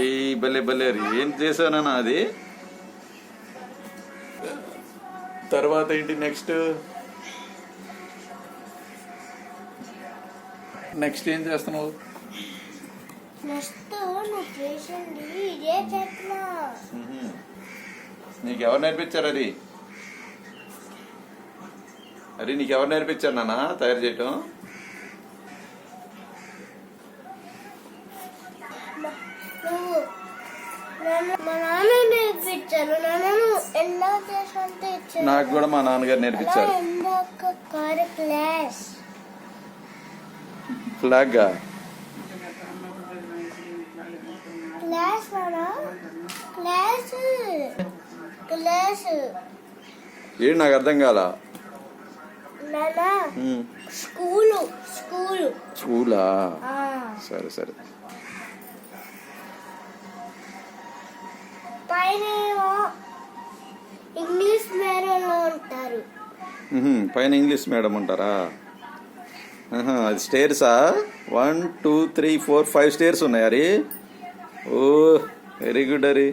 ఈ భలే భలే ఏం చేసానా అది. తర్వాత ఏంటి నెక్స్ట్ నెక్స్ట్ ఏం చేస్తున్నావు? నీకెవరు నేర్పించారు అది? అది నీకెవరు నేర్పించారు నాన్న తయారు చేయటం? నాకు కూడా మా నాన్నగారు నేర్పించారు. ఫ్లాగ్ ఏంటి నాకు అర్థం కాలా. స్కూలా? సరే సరే. ఇంగ్లీష్ మేడం ఉంటారు. పైన ఇంగ్లీష్ మేడం ఉంటారా? అది స్టేర్సా? 1 2 3 4 5 స్టేర్స్ ఉన్నాయి అరి. ఓ వెరీ గుడ్ అరి.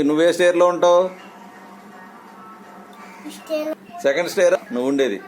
నువ్వే స్టేర్ లో ఉంటావు? సెకండ్ స్టేర్ నువ్వు ఉండేది.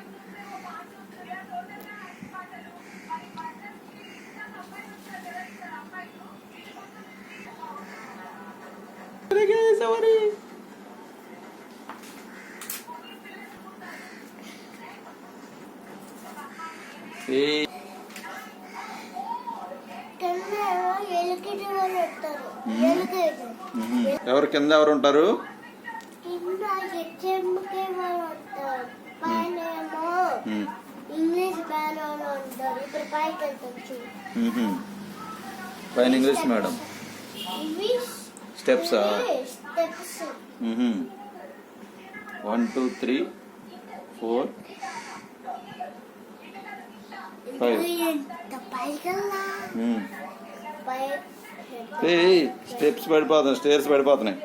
ఎవరు కింద ఎవరు ఉంటారు? పైన ఇంగ్లీష్ మేడం. స్టెప్సా? 1 2 3 4 5 స్టెప్స్ పడిపోతున్నాయి, స్టేర్స్ పడిపోతున్నాయి.